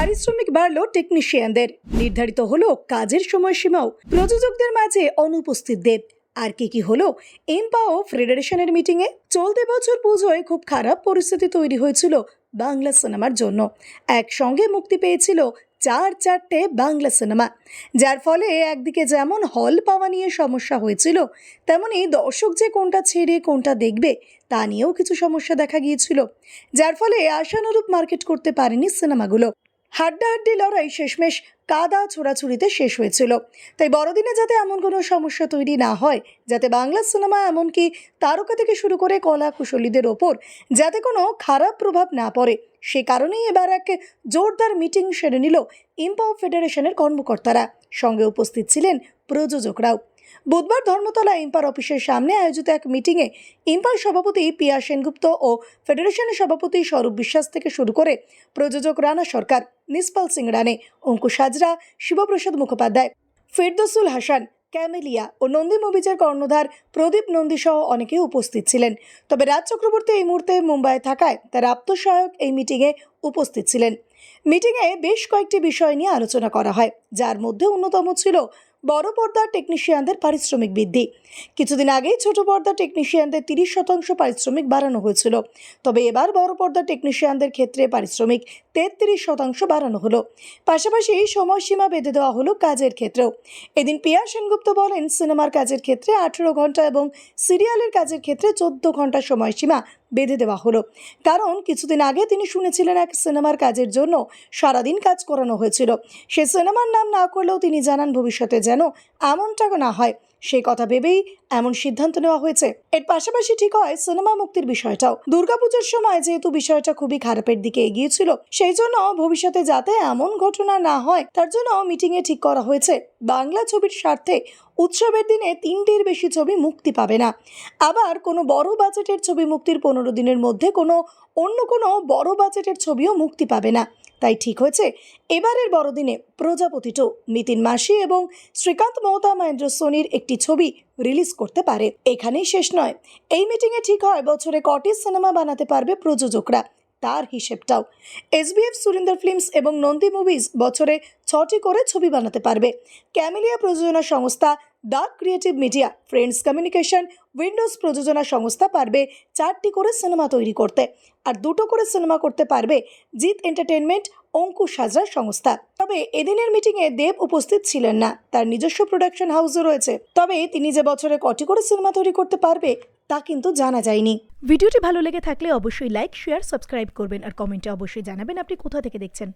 পারিশ্রমিক বাড়ল টেকনিশিয়ানদের, নির্ধারিত হলো কাজের সময়সীমাও, প্রযোজকদের মাঝে অনুপস্থিত দেব। আর কি হলো এমপাও ফেডারেশনের মিটিংয়ে? চলতি বছর পুজোয় খুব খারাপ পরিস্থিতি তৈরি হয়েছিল বাংলা সিনেমার জন্য। একসঙ্গে মুক্তি পেয়েছিল চারটে বাংলা সিনেমা, যার ফলে একদিকে যেমন হল পাওয়া নিয়ে সমস্যা হয়েছিল, তেমনি দর্শক যে কোনটা ছেড়ে কোনটা দেখবে তা নিয়েও কিছু সমস্যা দেখা গিয়েছিল, যার ফলে আশানুরূপ মার্কেট করতে পারেনি সিনেমাগুলো। হাড্ডাহাড্ডি লড়াই শেষমেশ কাদা ছোড়াছুড়িতে শেষ হয়েছিল। তাই বড়দিনে যাতে এমন কোনো সমস্যা তৈরি না হয়, যাতে বাংলা সিনেমা এমনকি তারকা থেকে শুরু করে কলা কুশলীদের ওপর যাতে কোনো খারাপ প্রভাব না পড়ে, সে কারণেই এবার এক জোরদার মিটিং সেরে নিল এমপাও ফেডারেশনের কর্মকর্তারা। সঙ্গে উপস্থিত ছিলেন প্রযোজকরাও। বুধবার ধর্মতলা এমপার অফিসের সামনে আয়োজিত এক মিটিংয়ে এমপার সভাপতি পিয়া সেনগুপ্ত ও ফেডারেশনের সভাপতি স্বরূপ বিশ্বাস থেকে শুরু করে প্রযোজক রানা সরকার, নিসপাল সিং রানে, অঙ্কুশ হাজরা, শিবপ্রসাদ মুখোপাধ্যায়, ফেরদৌসুল হাসান, ক্যামেলিয়া ও নন্দী মুভিজের কর্ণধার প্রদীপ নন্দী সহ অনেকে উপস্থিত ছিলেন। তবে রাজ চক্রবর্তী এই মুহূর্তে মুম্বাইয়ে থাকায় তার আপ্তসহায়ক এই মিটিংয়ে উপস্থিত ছিলেন। মিটিংয়ে বেশ কয়েকটি বিষয় নিয়ে আলোচনা করা হয়, যার মধ্যে অন্যতম ছিল বড় পর্দার টেকনিশিয়ানদের পারিশ্রমিক বৃদ্ধি। কিছুদিন আগেই ছোট পর্দার টেকনিশিয়ানদের 30% পারিশ্রমিক বাড়ানো হয়েছিল, তবে এবার বড় পর্দার টেকনিশিয়ানদের ক্ষেত্রে পারিশ্রমিক 33% বাড়ানো হলো। পাশাপাশি সময়সীমা বেঁধে দেওয়া হলো কাজের ক্ষেত্রেও। এদিন পিয়া সেনগুপ্ত বলেন, সিনেমার কাজের ক্ষেত্রে 18 ঘন্টা এবং সিরিয়ালের কাজের ক্ষেত্রে 14 ঘন্টা সময়সীমা বেঁধে দেওয়া হলো। কারণ কিছুদিন আগে তিনি শুনেছিলেন এক সিনেমার কাজের জন্য সারাদিন কাজ করানো হয়েছিল। সে সিনেমার নাম না করলেও তিনি জানান ভবিষ্যতে যেন এমনটা না হয়, সেই কথা ভেবেই এমন সিদ্ধান্ত নেওয়া হয়েছে। এর পাশাপাশি ঠিক হয় সিনেমা মুক্তির বিষয়টাও। দুর্গাপুজোর সময় যেহেতু বিষয়টা খুবই খারাপের দিকে এগিয়েছিল, সেই জন্য ভবিষ্যতে যাতে এমন ঘটনা না হয় তার জন্য মিটিংয়ে ঠিক করা হয়েছে বাংলা ছবির স্বার্থে উৎসবের দিনে 3টির বেশি ছবি মুক্তি পাবে না। আবার কোনো বড় বাজেটের ছবি মুক্তির 15 দিনের মধ্যে অন্য কোনো বড় বাজেটের ছবিও মুক্তি পাবে না। তাই ঠিক হয়েছে এবারের বড়দিনে প্রজাপতি 2, নিতিন মাসি এবং শ্রীকান্ত মহতা মহেন্দ্র সোনির একটি ছবি রিলিজ করতে পারে। এখানেই শেষ নয়, এই মিটিংয়ে ঠিক হয় বছরে কটি সিনেমা বানাতে পারবে প্রযোজকরা, তার হিসেবটাও। এসবিএফ সুরিন্দর ফিল্মস এবং নন্দী মুভিজ বছরে 6টি করে ছবি বানাতে পারবে। ক্যামেলিয়া প্রযোজনা সংস্থা, dark creative media, friends communication, Windows প্রযোজনা সংস্থা পারবে 4টি করে সিনেমা তৈরি করতে, আর 2টো করে সিনেমা করতে পারবে জিৎ এন্টারটেনমেন্ট, অঙ্কুশ হাজরা সংস্থা। তবে এদিনের মিটিংয়ে দেব উপস্থিত ছিলেন না, তার নিজস্ব প্রোডাকশন হাউসও রয়েছে। তবে তিনি যে বছরে কটি করে সিনেমা তৈরি করতে পারবে তা কিন্তু জানা যায়নি। ভিডিওটি ভালো লেগে থাকলে অবশ্যই লাইক, শেয়ার, সাবস্ক্রাইব করবেন আর কমেন্টে অবশ্যই জানাবেন আপনি কোথা থেকে দেখছেন।